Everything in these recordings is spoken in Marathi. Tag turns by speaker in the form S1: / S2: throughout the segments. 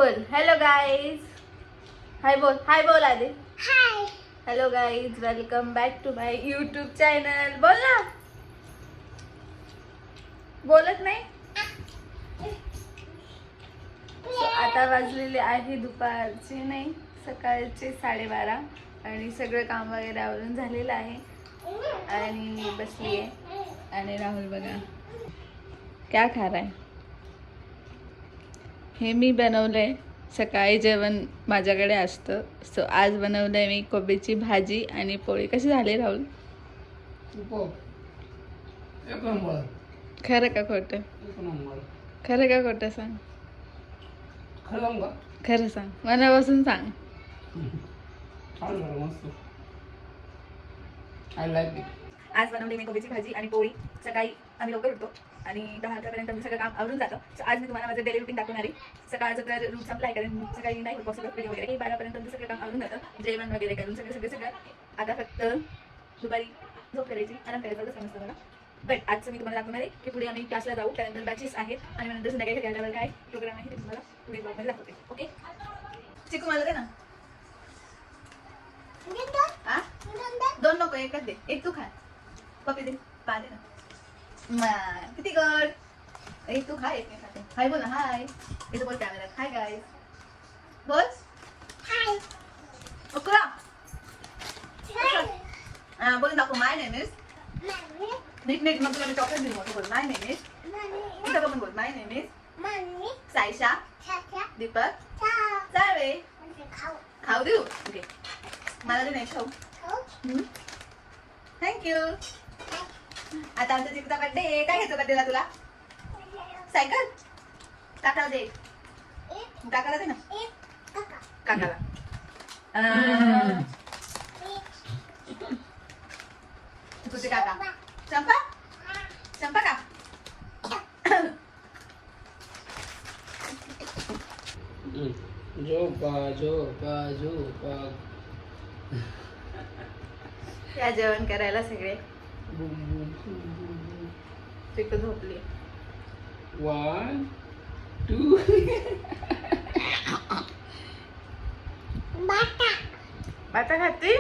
S1: बोल हॅलो गाईज. हाय बोल आधी. Hi hello guys, welcome back to my YouTube channel. बोल ना. बोलत नाही. आता वाजलेले आहे दुपारचे नाही सकाळचे 12:30 आणि सगळं काम वगैरे आवरून झालेलं आहे आणि बसली आहे. आणि राहुल बघा क्या खा रहा है. हे मी बनवलंय. सकाळी जेवण माझ्याकडे असतं, सो आज बनवलंय मी कोबीची भाजी आणि पोळी. कशी झाली राहुल? खरं का खोटं? खरं का खोटं सांग. खरं सांग, मनापासून सांग. आज बनवली मी कोबीची भाजी आणि पोळी. सकाळी आम्ही लवकर उठतो आणि 10-11 मी सगळं काम आवरून जातं. सो आज मी तुम्हाला माझं डेली रुटीन दाखवणार आहे. सकाळचं तर रूट संपलाय कारण सकाळी नाही होत पॉसिबल व्हिडिओ वगैरे. 12पर्यंत सगळं काम आवरून जातं, जेवण वगैरे करून सगळं. आता फक्त दुपारी झोप करायची, आराम करायचं समजतं मला. बट आजचं मी तुम्हाला दाखवणार आहे की पुढे आम्ही क्लासला जाऊ, त्यानंतर बॅचेस आहेत आणि नंतर संध्याकाळी घरी आल्यावर काय प्रोग्राम आहे ते तुम्हाला पुढे ब्लॉगमध्ये दाखवते. ओके, चिकू मला दे ना. दोन नको, एकच दे. एक तू खा. पप्पी दे, पा दे ना. किती गड. एक तू खा, एक मी खाते. हाय बोल ना. हाय इथं बोल कॅमेरात. हाय गाईज बोल. हाय ओकरा बोल दाखव. माय नेम इज नीट मग तुला चॉकलेट दिली मोठं. बोल माय नेम इज. इथं पण बोल. माय नेम इज सायशा दीपक साळवे. खाऊ देऊ. ओके, मला दे नाही खाऊ. थँक्यू. आता आमच्या चिकूचा बर्थडे. काय घ्यायचं बर्थडेला तुला? सायकल. काकाला दे. काकाला दे ना. काकाला तुझे काका. चंपा का? झोपा. या जेवण करायला सगळे. चिकू झोपली.
S2: 1 2
S1: बाता खाते.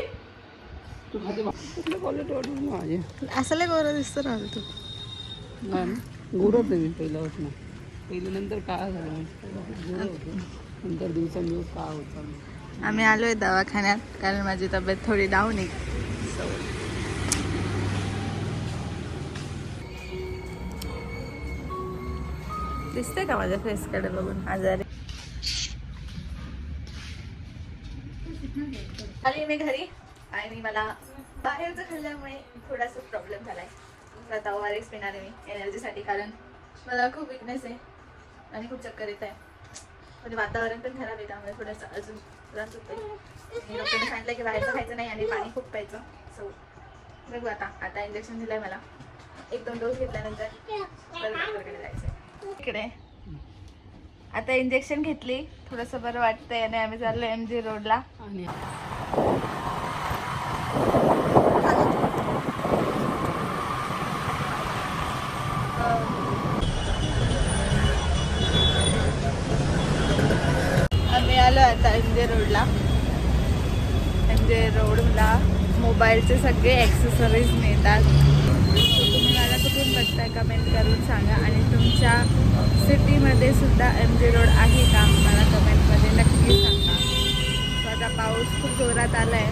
S2: तू खाते माझे
S1: असं लय गोरा दिसतो राहुल तू.
S2: गोरत आहे मी पहिल्यापासून. पहिले नंतर काय झालं नंतर दिवसेंदिवस काय होत चाललं.
S1: आम्ही आलोय दवाखान्यात कारण माझी तब्येत थोडी डाऊन आहे. दिसते का माझ्या फेसकडे बघून आजारी? आली मी घरी आणि मला बाहेरचं खाल्ल्यामुळे थोडासा प्रॉब्लेम झालाय. आता ORS पिणार आहे मी एनर्जीसाठी, कारण मला खूप विकनेस आहे आणि खूप चक्कर येत आहे. म्हणजे वातावरण पण खराब आहे त्यामुळे थोडंसं अजून त्रास होतोय. डॉक्टरने सांगितलं की बाहेरचं खायचं नाही आणि पाणी खूप प्यायचं. सो बघू. आता इंजेक्शन दिलंय मला. 1-2 डोस घेतल्यानंतर परत डॉक्टरकडे जायचंय. इकडे आता इंजेक्शन घेतली, थोडंसं बरं वाटतंय आणि आम्ही चाललो MG रोडला. आम्ही आलो आता MG रोडला. MG रोडला मोबाईलचे सगळे ॲक्सेसरीज मिळतात. तुम्ही मला कुठून बघताय कमेंट करून सांगा. आणि तुमच्या सिटीमध्ये सुद्धा MG रोड आहे का मला कमेंटमध्ये नक्की सांगा. आता पाऊस खूप जोरात आला आहे.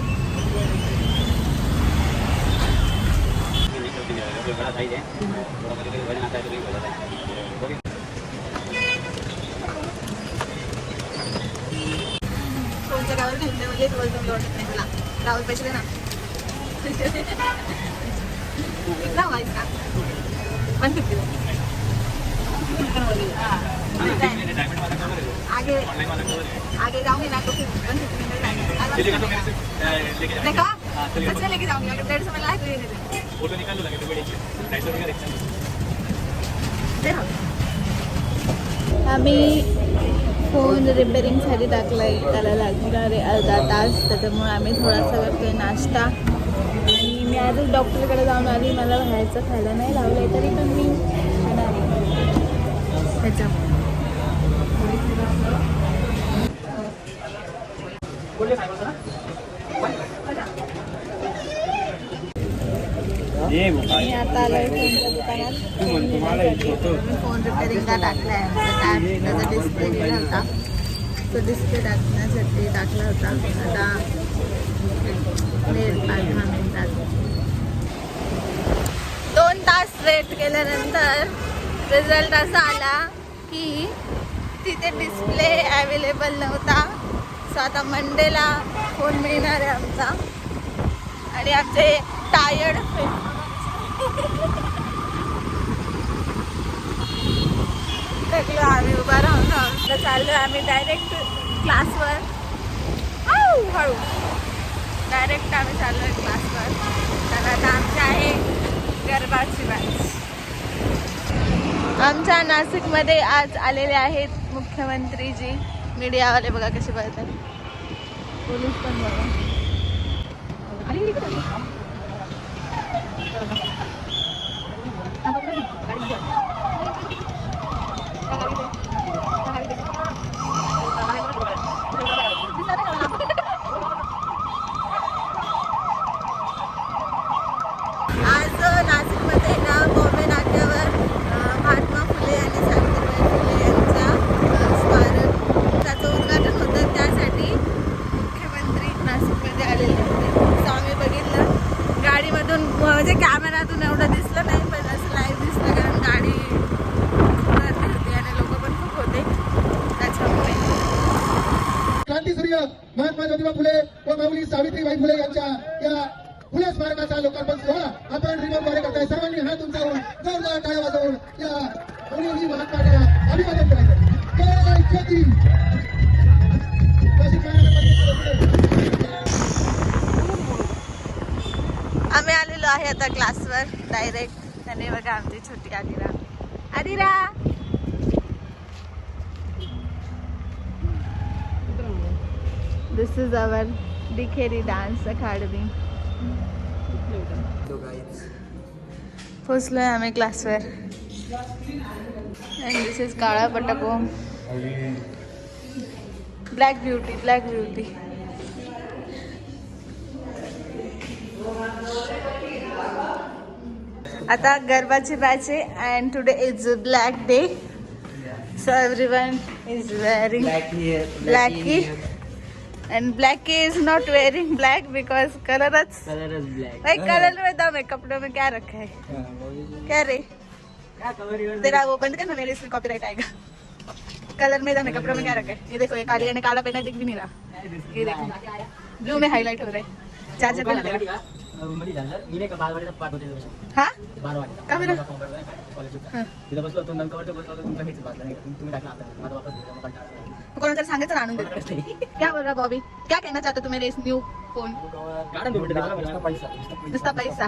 S1: कोणत्या गावावर घेतलं म्हणजे तुम्ही वाटत नाही तुला. गावात पैसे दे ना. कितना हुआ इसका? 150. आगे जाऊंगी ना तो फिर 150 में देखो सच में लेके जाऊंगी. अगर 150 में लाए तो ये दे दे. फोटो निकाल लो लगे तो आम्ही फोन रिपेअरिंगसाठी टाकलाय. त्याला लागणार आहे अर्धा तास. त्याच्यामुळे आम्ही थोडासा करतोय नाश्ता. आणि मी आजच डॉक्टरकडे जाऊन आली. मला बाहेरचं खायला नाही लावलंय तरी पण मी खाणार आहे. त्याच्या मी आता आलोय फोनच्या दुकानात फोन रिपेअरिंगला टाकलाय. त्याचा डिस्प्ले गेला होता, तो डिस्प्ले टाकण्यासाठी टाकला होता. आता लेट 5 मिनिटात 2 तास वेट केल्यानंतर रिझल्ट असा आला की तिथे डिस्प्ले अवेलेबल नव्हता. सो आता मंडेला फोन मिळणार आहे आमचा. आणि आमचे टायर्ड थकलो आम्ही उभा राहून राहून. चाललो आम्ही डायरेक्ट क्लासवर. हळू डायरेक्ट आम्ही चाललोय क्लासवर. तर आता आमची आहे गरबाची बॅच. आमच्या नाशिकमध्ये आज आलेले आहेत मुख्यमंत्रीजी. मीडियावाले बघा कसे बघतात, पोलीस पण बघा. आज नाशिकमध्ये ना बॉम्बे नाक्यावर महात्मा फुले आणि सावित्रीबाई फुले यांच्या स्मारकाचं उद्घाटन होतं. त्यासाठी मुख्यमंत्री नाशिकमध्ये आलेले होते. सो आम्ही बघितलं गाडीमधून, म्हणजे कॅमेऱ्यातून एवढं दिसलं नाही, पण असं लाईव्ह दिसलं. कारण गाडी खूप गर्दी होती आणि लोक पण खूप होते त्याच्यामुळे.
S3: क्रांतीसूर्य महात्मा ज्योतिबा फुले व माऊली सावित्रीबाई फुले यांच्या या फुले स्मारकाचा लोकार्पण सोहळा आपण रिमोटद्वारे करताय. सर्वांनी हात उंचावून जोरदार टाळ्या वाजवून या माऊली महात्माला अभिवादन करायचं. जय ज्योती.
S1: आम्ही आलेलो आहे आता क्लासवर डायरेक्ट. त्याने बघा आमची छोटी Adira. Adira this is our डिखेरी डान्स अकॅडमी. पोचलोय आम्ही क्लासवर. अँड दिस इज काळा पटाको. Black beauty, black beauty. आता गरबाची बॅच आहे and today is black day. So everyone is wearing blackie. And Blackie is not wearing black because colour
S2: black.
S1: भाई कलर में दम है, कपड़ों में क्या रखा है? क्या रे? तेरा वो बंद करना, मेरे इसमें कॉपीराइट आएगा. कलर में दम है, कपड़ों में क्या रखा है? ये देखो, ये काली ने काला पहना दिख भी नहीं रहा. ये देखो ब्लू में हाईलाइट हो रहा है. चार्जर पे लगा. हाँ का मेरा कोण तर सांगायचं ना आणून देतो. क्या बोल रहा बॉबी? क्या कहना चाहते हो मेरे इस न्यू फोन? नुसता पैसा.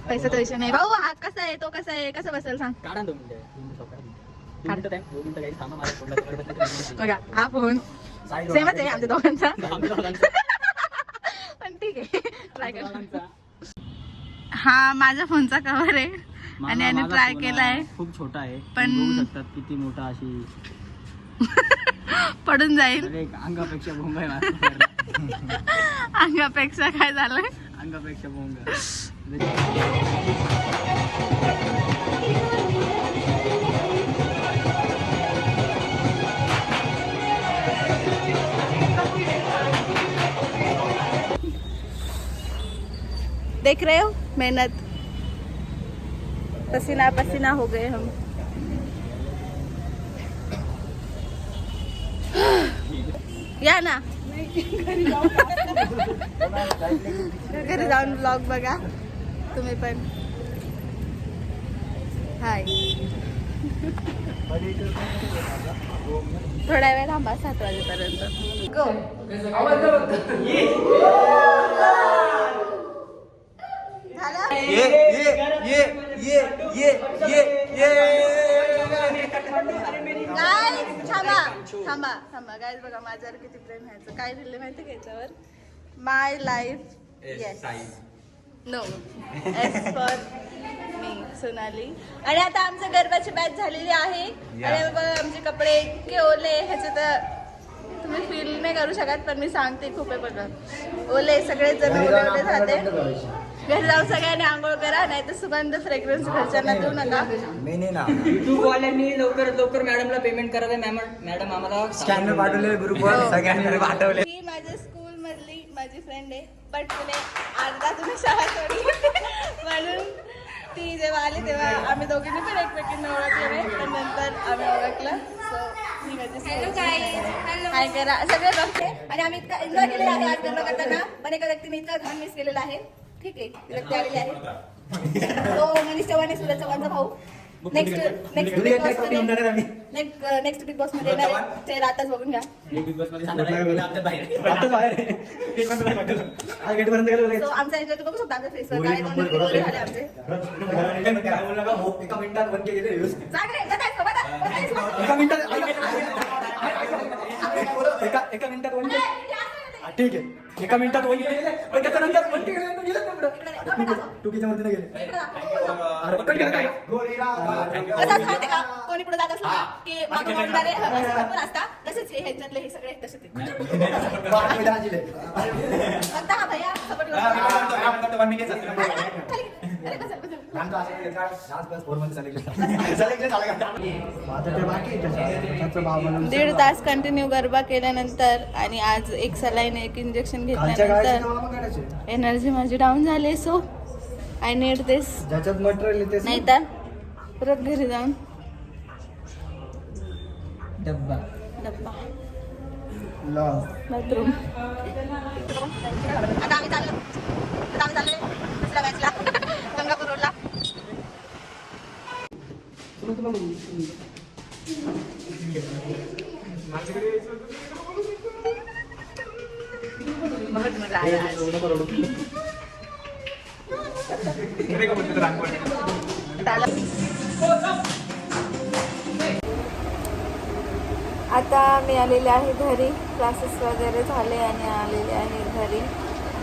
S1: पैसा तर विषय नाही भाऊ. हा कसा आहे, तो कसा आहे, कसं बसेल सांग. बघा हा फोन सेमच आहे आमच्या दोघांचा. पण ठीक आहे, ट्राय कर. हा माझ्या फोनचा कव्हर आहे आणि याने ट्राय केलाय.
S2: खूप छोटा आहे,
S1: पण
S2: बघू शकतात किती मोठा अशी
S1: पडून जाईल.
S2: अंगापेक्षा भोंगा आहे.
S1: अंगापेक्षा काय झालंय?
S2: अंगापेक्षा भोंगा.
S1: देख रहे हो मेहनत, पसीना पसीना हो गए हम. या ना घरी जाऊन ब्लॉग बघा तुम्ही पण. हाय थोड्या वेळ थांबा, 7 वाजेपर्यंत. गो. थांबा थांबा गाईज बघा माझ्यावर किती प्रेम ह्याचं. काय दिलं माहिती का याच्यावर? My life yes no yes for me Sonali. आणि आता आमचं गरबाची बॅच झालेली आहे. आणि बघा आमचे कपडे इतके ओले, ह्याचे तर तुम्ही फील नाही करू शकत पण मी सांगते खूप आहे बघा. ओले सगळेच जण ओले ओले झाले. घरी जाऊन सगळ्यांनी आंघोळ करा नाही तर सुगंध फ्रेग्रन्स घरच्यांना देऊ नका.
S2: युट्यूब वाल्यांनी लवकर लवकर मॅडमला पेमेंट करावे. मॅडम आम्हाला
S4: स्कॅनर पाठवले ग्रुपवर सगळ्यांना पाठवले.
S1: ही माझ्या स्कूल मधली माझी फ्रेंड आहे बट तिने अर्धा तुम्ही शाळा सोडली म्हणून ती जेव्हा आली तेव्हा आम्ही दोघींनी पण एकमेकींना ओळखलं नाही पण नंतर आम्ही ओळखलं. सो ही माझी हाय करा सगळे बघते आणि आम्ही इतका एन्जॉय केलेला आहे आज गरबा करताना पण एका व्यक्तीने इतका घाण मिस केलेला आहे. ठीक आहे व्यक्ती आलेली आहे तो मनीष चव्हाण आहे, सूरज चव्हाणचा भाऊ. नेक्स्ट बिग बॉस मध्ये येणार आहे. ते आताच बघून घ्या. So, आमचा एन्जॉय बघू शकता आमच्या फेसवर काय दोन झाले आमचे.
S4: एका मिनिटात 1K गेले व्ह्यूज.
S1: चांगले, बतायचं, बतायचं.
S4: एका मिनिटात 1K. ठीक आहे. एका मिनिटात 1K गेले पण त्याच्यानंतर 1K गेले टुकीच्या मध्ये गेले.
S1: असं माहिती का कोणी पुढे जात असला की मागं बोलणारे पण असतात तसेच हे ह्याच्यातले हे सगळे तसेच आहेत. फक्त हा भैया सपोर्ट दीड तास कंटिन्यू गरबा केल्यानंतर आणि आज एक सलाईन एक इंजेक्शन घेतल्यानंतर एनर्जी माझी डाऊन झाली. सो आय नीड दिस.
S4: ज्याच्यात मटेरियल
S1: नाही तर परत घरी जाऊन
S2: डब्बा
S1: बाथरूम. आता आम्ही चालले दुसऱ्या बॅचला गंगापूर रोडला. आता मी आलेले आहे घरी. क्लासेस वगैरे झाले आणि आलेले आहे घरी.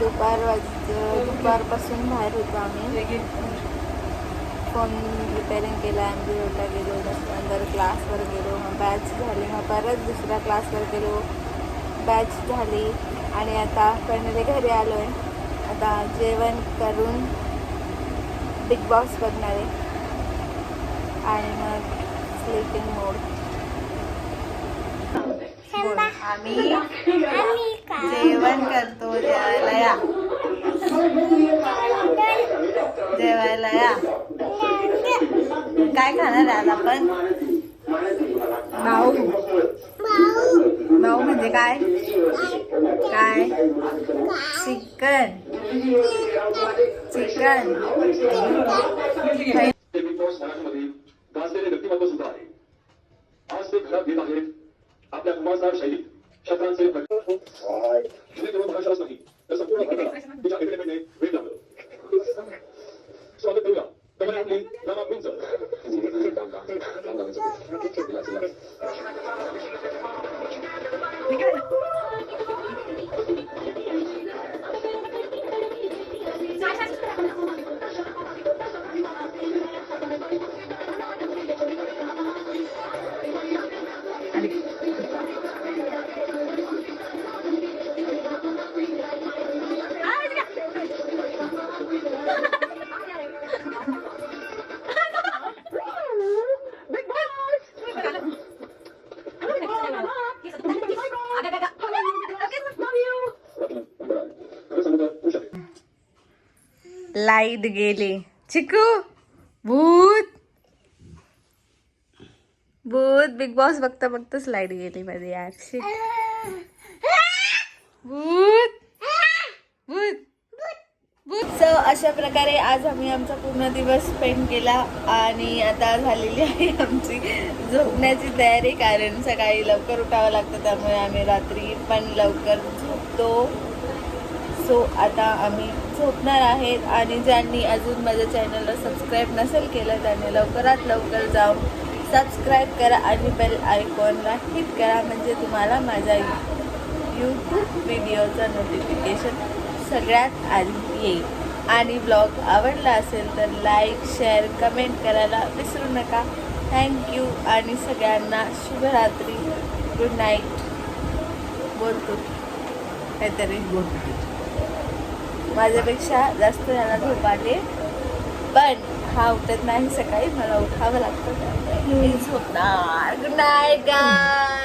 S1: दुपारपासून बाहेर होतो आम्ही. फोन रिपेअरिंग केला. MG रोडला गेलो. त्याच्यानंतर क्लासवर गेलो. मग बॅच झाली. मग परत दुसऱ्या क्लासवर गेलो. बॅच झाली आणि आता फायनली घरी आलो आहे. आता जेवण करून बिग बॉस बघणार आहे आणि मग स्लीपिंग मोड. आम्ही जेवण करतो. जेवायला या. काय खाणार आज आपण? भाऊ म्हणजे काय? चिकन.
S5: बिग बॉस मराठीमध्ये गाजलेले व्यक्तिमत्व सुद्धा आहे. आज ते घरात येत आहेत आपल्या कुमारसार शैलीत शस्त्रांचे जुने केवळ भाषाच नाही तर संपूर्ण भारताला तुझ्या एकडे वेळ लागलं. स्वागत करूया त्यामुळे आपली रामा गुंज.
S1: लाईट गेली. चिकू भूत बिग बॉस बघता बघताच लाईट गेली माझी यार. भूत. सो अशा प्रकारे आज आम्ही आमचा पूर्ण दिवस स्पेंड केला आणि आता झालेली आहे आमची झोपण्याची तयारी. कारण सकाळी लवकर उठावं लागतं त्यामुळे आम्ही रात्री पण लवकर झोपतो. सो आता आम्ही झोपणार आहेत आणि ज्यांनी अजून माझ्या चॅनलला सबस्क्राईब नसेल केलं त्याने लवकरात लवकर जाऊन सबस्क्राईब करा आणि बेल आयकॉनला हिट करा म्हणजे तुम्हाला माझ्या यूट्यूब व्हिडिओचं नोटिफिकेशन सगळ्यात आधी येईल. आणि ब्लॉग आवडला असेल तर लाईक शेअर कमेंट करायला विसरू नका. थँक्यू आणि सगळ्यांना शुभरात्री. Good night. बोलतो काहीतरी. माझ्यापेक्षा जास्त त्याला झोप आली, पण हा उठत नाही सकाळी, मला उठावं लागतं. मी झोपणार. गुड नाईट गाय.